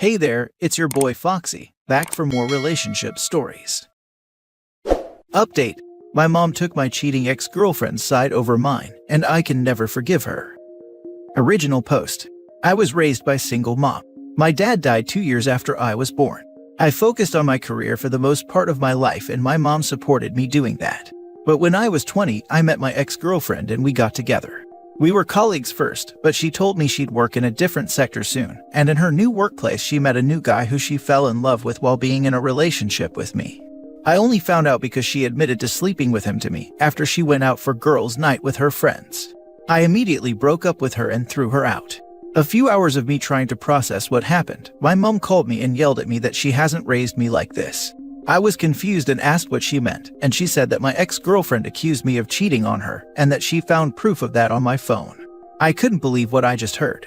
Hey there, it's your boy Foxy, back for more relationship stories. Update. My mom took my cheating ex-girlfriend's side over mine, and I can never forgive her. Original post. I was raised by single mom. My dad died 2 years after I was born. I focused on my career for the most part of my life and my mom supported me doing that. But when I was 20, I met my ex-girlfriend and we got together. We were colleagues first, but she told me she'd work in a different sector soon, and in her new workplace she met a new guy who she fell in love with while being in a relationship with me. I only found out because she admitted to sleeping with him to me after she went out for girls' night with her friends. I immediately broke up with her and threw her out. A few hours of me trying to process what happened, my mom called me and yelled at me that she hasn't raised me like this. I was confused and asked what she meant, and she said that my ex-girlfriend accused me of cheating on her and that she found proof of that on my phone. I couldn't believe what I just heard.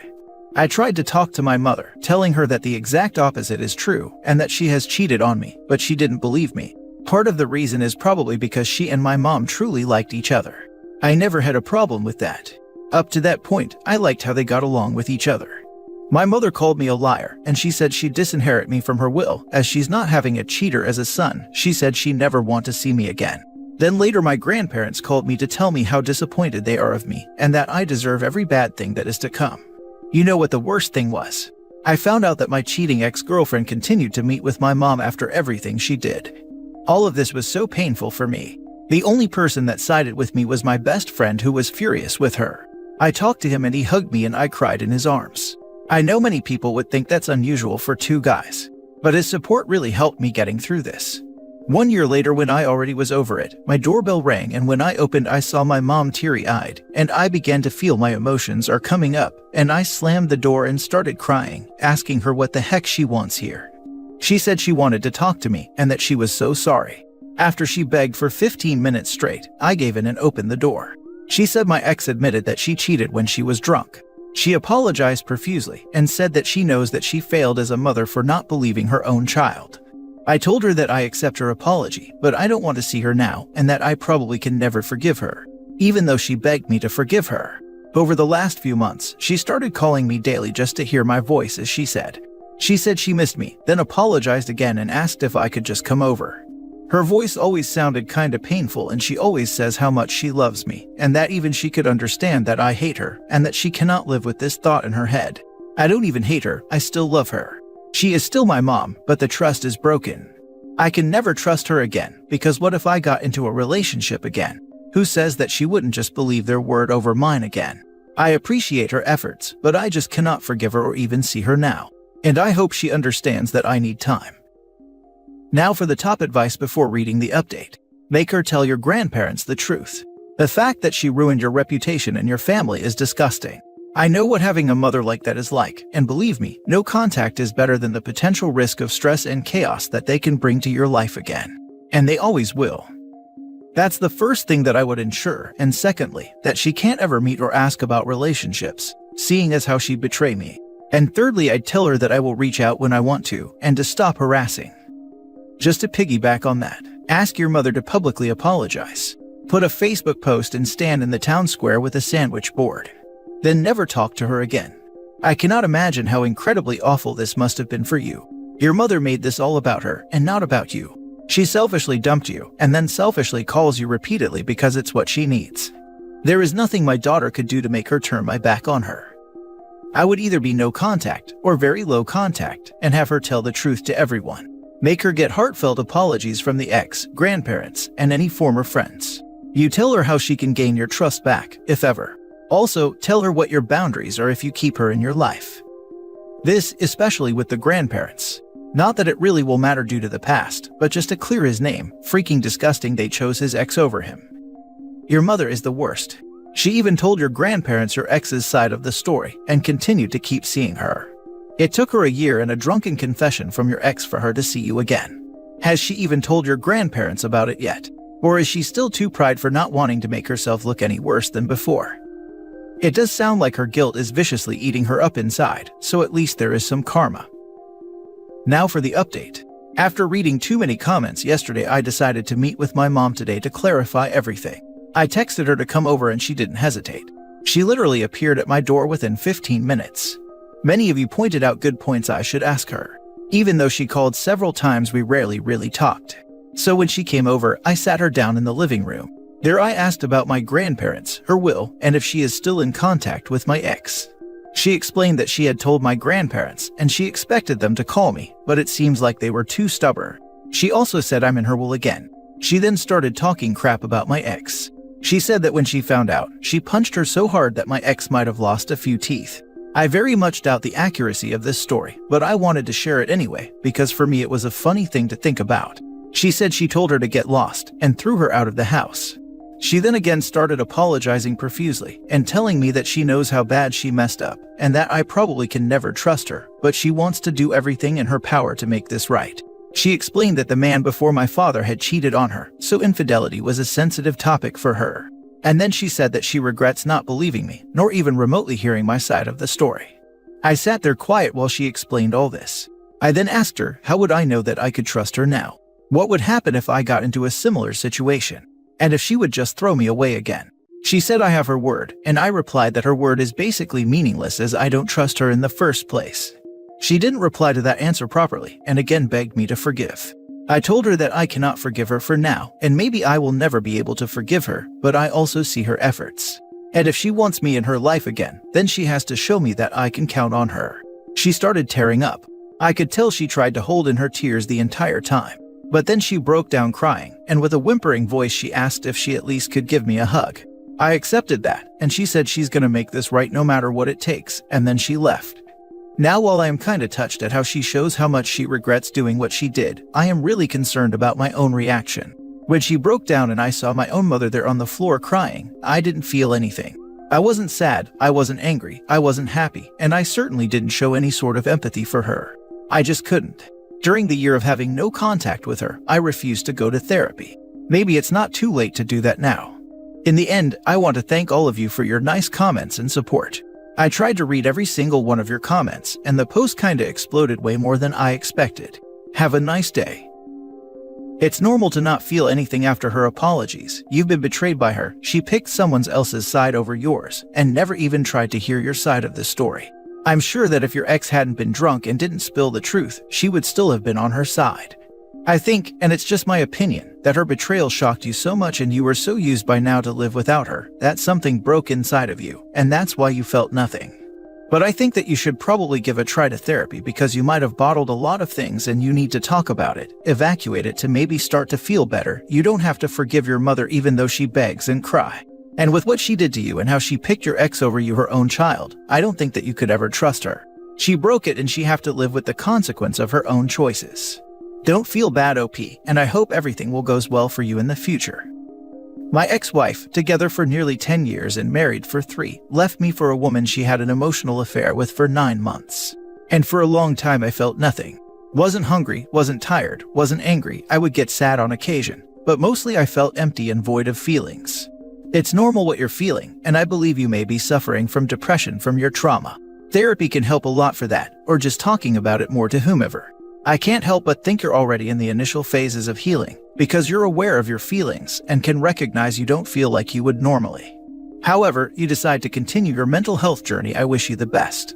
I tried to talk to my mother, telling her that the exact opposite is true and that she has cheated on me, but she didn't believe me. Part of the reason is probably because she and my mom truly liked each other. I never had a problem with that. Up to that point, I liked how they got along with each other. My mother called me a liar, and she said she'd disinherit me from her will, as she's not having a cheater as a son. She said she never want to see me again. Then later my grandparents called me to tell me how disappointed they are of me, and that I deserve every bad thing that is to come. You know what the worst thing was? I found out that my cheating ex-girlfriend continued to meet with my mom after everything she did. All of this was so painful for me. The only person that sided with me was my best friend who was furious with her. I talked to him and he hugged me and I cried in his arms. I know many people would think that's unusual for two guys, but his support really helped me getting through this. 1 year later, when I already was over it, my doorbell rang, and when I opened I saw my mom teary-eyed, and I began to feel my emotions are coming up, and I slammed the door and started crying, asking her what the heck she wants here. She said she wanted to talk to me and that she was so sorry. After she begged for 15 minutes straight, I gave in and opened the door. She said my ex admitted that she cheated when she was drunk. She apologized profusely and said that she knows that she failed as a mother for not believing her own child. I told her that I accept her apology, but I don't want to see her now and that I probably can never forgive her, even though she begged me to forgive her. Over the last few months, she started calling me daily just to hear my voice, as she said. She said she missed me, then apologized again and asked if I could just come over. Her voice always sounded kinda painful, and she always says how much she loves me, and that even she could understand that I hate her, and that she cannot live with this thought in her head. I don't even hate her, I still love her. She is still my mom, but the trust is broken. I can never trust her again, because what if I got into a relationship again? Who says that she wouldn't just believe their word over mine again? I appreciate her efforts, but I just cannot forgive her or even see her now. And I hope she understands that I need time. Now for the top advice before reading the update. Make her tell your grandparents the truth. The fact that she ruined your reputation and your family is disgusting. I know what having a mother like that is like, and believe me, no contact is better than the potential risk of stress and chaos that they can bring to your life again. And they always will. That's the first thing that I would ensure, and secondly, that she can't ever meet or ask about relationships, seeing as how she'd betray me. And thirdly, I'd tell her that I will reach out when I want to, and to stop harassing. Just to piggyback on that, ask your mother to publicly apologize. Put a Facebook post and stand in the town square with a sandwich board. Then never talk to her again. I cannot imagine how incredibly awful this must have been for you. Your mother made this all about her and not about you. She selfishly dumped you and then selfishly calls you repeatedly because it's what she needs. There is nothing my daughter could do to make her turn my back on her. I would either be no contact or very low contact and have her tell the truth to everyone. Make her get heartfelt apologies from the ex, grandparents, and any former friends. You tell her how she can gain your trust back, if ever. Also, tell her what your boundaries are if you keep her in your life. This, especially with the grandparents. Not that it really will matter due to the past, but just to clear his name. Freaking disgusting they chose his ex over him. Your mother is the worst. She even told your grandparents your ex's side of the story and continued to keep seeing her. It took her a year and a drunken confession from your ex for her to see you again. Has she even told your grandparents about it yet? Or is she still too prideful for not wanting to make herself look any worse than before? It does sound like her guilt is viciously eating her up inside, so at least there is some karma. Now for the update. After reading too many comments yesterday, I decided to meet with my mom today to clarify everything. I texted her to come over and she didn't hesitate. She literally appeared at my door within 15 minutes. Many of you pointed out good points I should ask her. Even though she called several times, we rarely really talked. So when she came over, I sat her down in the living room. There I asked about my grandparents, her will, and if she is still in contact with my ex. She explained that she had told my grandparents, and she expected them to call me, but it seems like they were too stubborn. She also said I'm in her will again. She then started talking crap about my ex. She said that when she found out, she punched her so hard that my ex might have lost a few teeth. I very much doubt the accuracy of this story, but I wanted to share it anyway, because for me it was a funny thing to think about. She said she told her to get lost, and threw her out of the house. She then again started apologizing profusely, and telling me that she knows how bad she messed up, and that I probably can never trust her, but she wants to do everything in her power to make this right. She explained that the man before my father had cheated on her, so infidelity was a sensitive topic for her. And then she said that she regrets not believing me, nor even remotely hearing my side of the story. I sat there quiet while she explained all this. I then asked her, how would I know that I could trust her now? What would happen if I got into a similar situation? And if she would just throw me away again? She said I have her word, and I replied that her word is basically meaningless as I don't trust her in the first place. She didn't reply to that answer properly, and again begged me to forgive. I told her that I cannot forgive her for now, and maybe I will never be able to forgive her, but I also see her efforts. And if she wants me in her life again, then she has to show me that I can count on her. She started tearing up. I could tell she tried to hold in her tears the entire time. But then she broke down crying, and with a whimpering voice she asked if she at least could give me a hug. I accepted that, and she said she's gonna make this right no matter what it takes, and then she left. Now while I am kinda touched at how she shows how much she regrets doing what she did, I am really concerned about my own reaction. When she broke down and I saw my own mother there on the floor crying, I didn't feel anything. I wasn't sad, I wasn't angry, I wasn't happy, and I certainly didn't show any sort of empathy for her. I just couldn't. During the year of having no contact with her, I refused to go to therapy. Maybe it's not too late to do that now. In the end, I want to thank all of you for your nice comments and support. I tried to read every single one of your comments, and the post kinda exploded way more than I expected. Have a nice day. It's normal to not feel anything after her apologies. You've been betrayed by her. She picked someone else's side over yours, and never even tried to hear your side of the story. I'm sure that if your ex hadn't been drunk and didn't spill the truth, she would still have been on her side. I think, and it's just my opinion, that her betrayal shocked you so much and you were so used by now to live without her, that something broke inside of you, and that's why you felt nothing. But I think that you should probably give a try to therapy because you might have bottled a lot of things and you need to talk about it, evacuate it to maybe start to feel better. You don't have to forgive your mother even though she begs and cry. And with what she did to you and how she picked your ex over you, her own child, I don't think that you could ever trust her. She broke it and she have to live with the consequence of her own choices. Don't feel bad, OP, and I hope everything will goes well for you in the future. My ex-wife, together for nearly 10 years and married for 3, left me for a woman she had an emotional affair with for 9 months. And for a long time I felt nothing. Wasn't hungry, wasn't tired, wasn't angry. I would get sad on occasion, but mostly I felt empty and void of feelings. It's normal what you're feeling, and I believe you may be suffering from depression from your trauma. Therapy can help a lot for that, or just talking about it more to whomever. I can't help but think you're already in the initial phases of healing, because you're aware of your feelings and can recognize you don't feel like you would normally. However, you decide to continue your mental health journey. I wish you the best.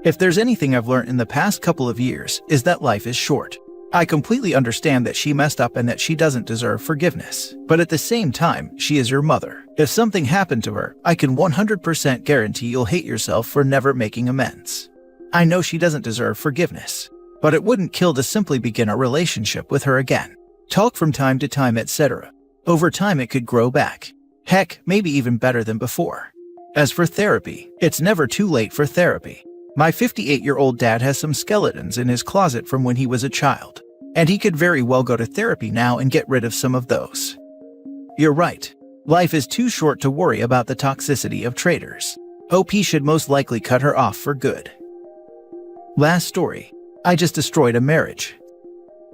If there's anything I've learned in the past couple of years, is that life is short. I completely understand that she messed up and that she doesn't deserve forgiveness. But at the same time, she is your mother. If something happened to her, I can 100% guarantee you'll hate yourself for never making amends. I know she doesn't deserve forgiveness, but it wouldn't kill to simply begin a relationship with her again. Talk from time to time, etc. Over time it could grow back. Heck, maybe even better than before. As for therapy, it's never too late for therapy. My 58-year-old dad has some skeletons in his closet from when he was a child, and he could very well go to therapy now and get rid of some of those. You're right. Life is too short to worry about the toxicity of traitors. OP should most likely cut her off for good. Last story. I just destroyed a marriage.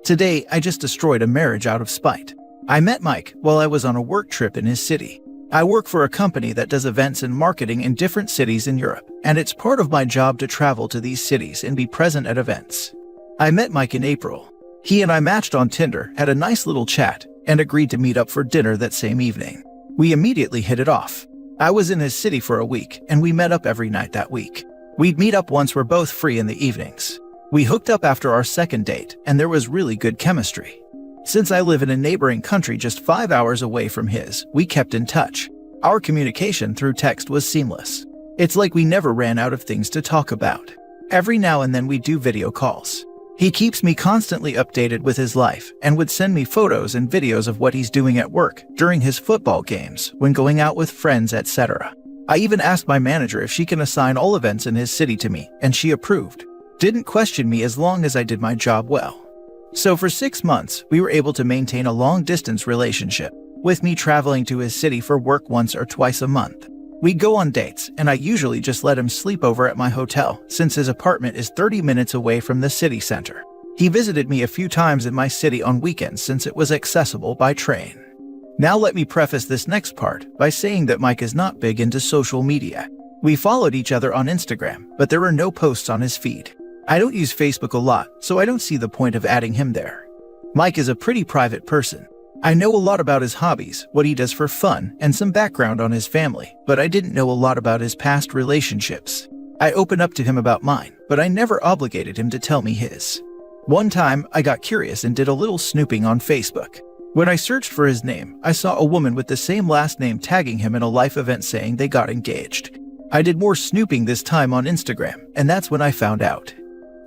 Today, I just destroyed a marriage out of spite. I met Mike while I was on a work trip in his city. I work for a company that does events and marketing in different cities in Europe, and it's part of my job to travel to these cities and be present at events. I met Mike in April. He and I matched on Tinder, had a nice little chat, and agreed to meet up for dinner that same evening. We immediately hit it off. I was in his city for a week, and we met up every night that week. We'd meet up once we're both free in the evenings. We hooked up after our second date, and there was really good chemistry. Since I live in a neighboring country just 5 hours away from his, we kept in touch. Our communication through text was seamless. It's like we never ran out of things to talk about. Every now and then we do video calls. He keeps me constantly updated with his life and would send me photos and videos of what he's doing at work, during his football games, when going out with friends, etc. I even asked my manager if she can assign all events in his city to me, and she approved. Didn't question me as long as I did my job well. So for 6 months, we were able to maintain a long-distance relationship, with me traveling to his city for work once or twice a month. We'd go on dates, and I usually just let him sleep over at my hotel, since his apartment is 30 minutes away from the city center. He visited me a few times in my city on weekends since it was accessible by train. Now let me preface this next part by saying that Mike is not big into social media. We followed each other on Instagram, but there are no posts on his feed. I don't use Facebook a lot, so I don't see the point of adding him there. Mike is a pretty private person. I know a lot about his hobbies, what he does for fun, and some background on his family, but I didn't know a lot about his past relationships. I open up to him about mine, but I never obligated him to tell me his. One time, I got curious and did a little snooping on Facebook. When I searched for his name, I saw a woman with the same last name tagging him in a life event saying they got engaged. I did more snooping this time on Instagram, and that's when I found out.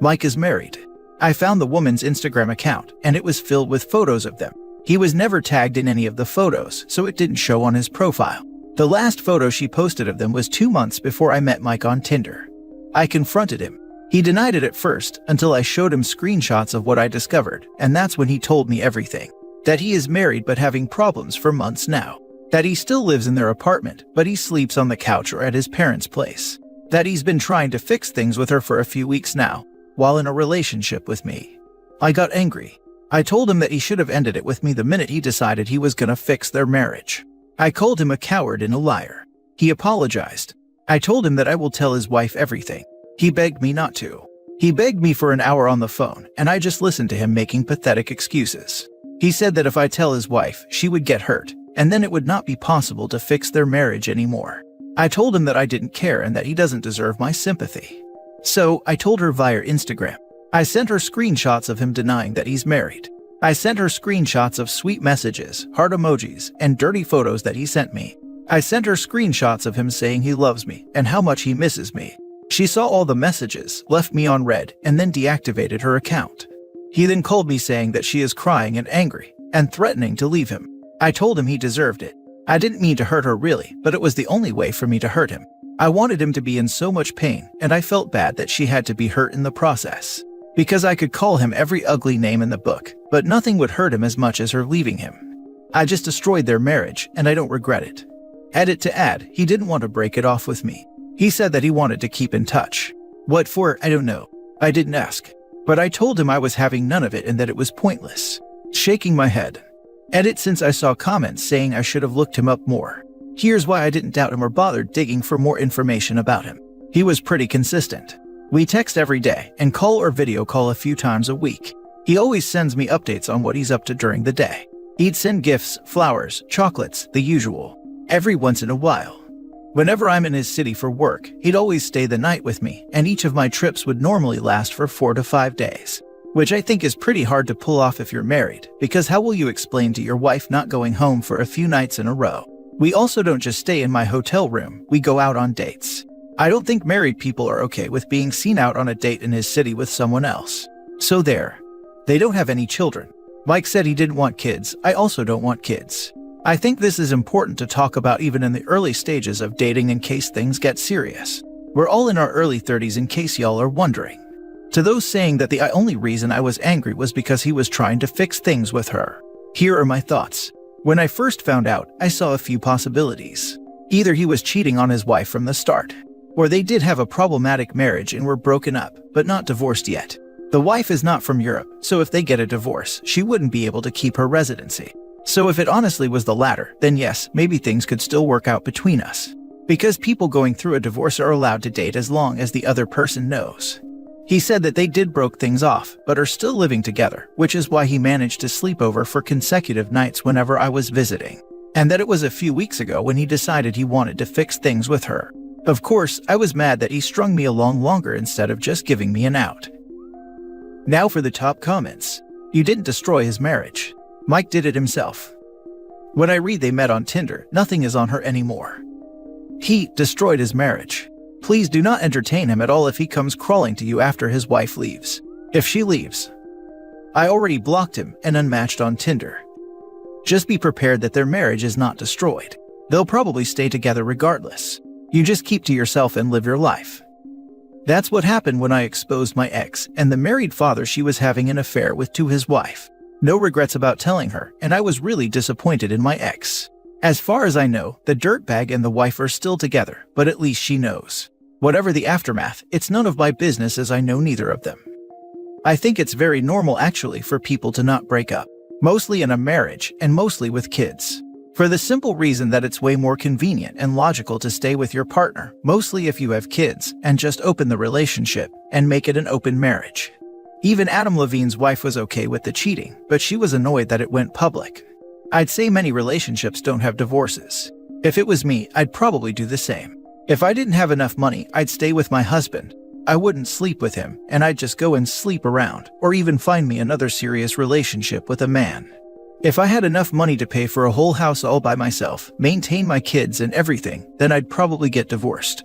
Mike is married. I found the woman's Instagram account, and it was filled with photos of them. He was never tagged in any of the photos, so it didn't show on his profile. The last photo she posted of them was 2 months before I met Mike on Tinder. I confronted him. He denied it at first, until I showed him screenshots of what I discovered, and that's when he told me everything. That he is married but having problems for months now. That he still lives in their apartment, but he sleeps on the couch or at his parents' place. That he's been trying to fix things with her for a few weeks now, while in a relationship with me. I got angry. I told him that he should have ended it with me the minute he decided he was gonna fix their marriage. I called him a coward and a liar. He apologized. I told him that I will tell his wife everything. He begged me not to. He begged me for an hour on the phone, and I just listened to him making pathetic excuses. He said that if I tell his wife, she would get hurt, and then it would not be possible to fix their marriage anymore. I told him that I didn't care and that he doesn't deserve my sympathy. So, I told her via Instagram. I sent her screenshots of him denying that he's married. I sent her screenshots of sweet messages, heart emojis, and dirty photos that he sent me. I sent her screenshots of him saying he loves me and how much he misses me. She saw all the messages, left me on read, and then deactivated her account. He then called me saying that she is crying and angry, and threatening to leave him. I told him he deserved it. I didn't mean to hurt her really, but it was the only way for me to hurt him. I wanted him to be in so much pain, and I felt bad that she had to be hurt in the process. Because I could call him every ugly name in the book, but nothing would hurt him as much as her leaving him. I just destroyed their marriage, and I don't regret it. Edit to add, he didn't want to break it off with me. He said that he wanted to keep in touch. What for, I don't know. I didn't ask. But I told him I was having none of it and that it was pointless. Shaking my head. Edit, since I saw comments saying I should have looked him up more. Here's why I didn't doubt him or bother digging for more information about him. He was pretty consistent. We text every day and call or video call a few times a week. He always sends me updates on what he's up to during the day. He'd send gifts, flowers, chocolates, the usual. Every once in a while. Whenever I'm in his city for work, he'd always stay the night with me, and each of my trips would normally last for 4 to 5 days. Which I think is pretty hard to pull off if you're married, because how will you explain to your wife not going home for a few nights in a row? We also don't just stay in my hotel room, we go out on dates. I don't think married people are okay with being seen out on a date in his city with someone else. So there. They don't have any children. Mike said he didn't want kids, I also don't want kids. I think this is important to talk about even in the early stages of dating in case things get serious. We're all in our early 30s in case y'all are wondering. To those saying that the only reason I was angry was because he was trying to fix things with her. Here are my thoughts. When I first found out, I saw a few possibilities. Either he was cheating on his wife from the start, or they did have a problematic marriage and were broken up, but not divorced yet. The wife is not from Europe, so if they get a divorce, she wouldn't be able to keep her residency. So if it honestly was the latter, then yes, maybe things could still work out between us. Because people going through a divorce are allowed to date as long as the other person knows. He said that they did broke things off, but are still living together, which is why he managed to sleep over for consecutive nights whenever I was visiting. And that it was a few weeks ago when he decided he wanted to fix things with her. Of course, I was mad that he strung me along longer instead of just giving me an out. Now for the top comments. You didn't destroy his marriage. Mike did it himself. When I read they met on Tinder, nothing is on her anymore. He destroyed his marriage. Please do not entertain him at all if he comes crawling to you after his wife leaves. If she leaves. I already blocked him and unmatched on Tinder. Just be prepared that their marriage is not destroyed. They'll probably stay together regardless. You just keep to yourself and live your life. That's what happened when I exposed my ex and the married father she was having an affair with to his wife. No regrets about telling her, and I was really disappointed in my ex. As far as I know, the dirtbag and the wife are still together, but at least she knows. Whatever the aftermath, it's none of my business as I know neither of them. I think it's very normal actually for people to not break up, mostly in a marriage and mostly with kids. For the simple reason that it's way more convenient and logical to stay with your partner, mostly if you have kids, and just open the relationship and make it an open marriage. Even Adam Levine's wife was okay with the cheating, but she was annoyed that it went public. I'd say many relationships don't have divorces. If it was me, I'd probably do the same. If I didn't have enough money, I'd stay with my husband. I wouldn't sleep with him, and I'd just go and sleep around, or even find me another serious relationship with a man. If I had enough money to pay for a whole house all by myself, maintain my kids and everything, then I'd probably get divorced.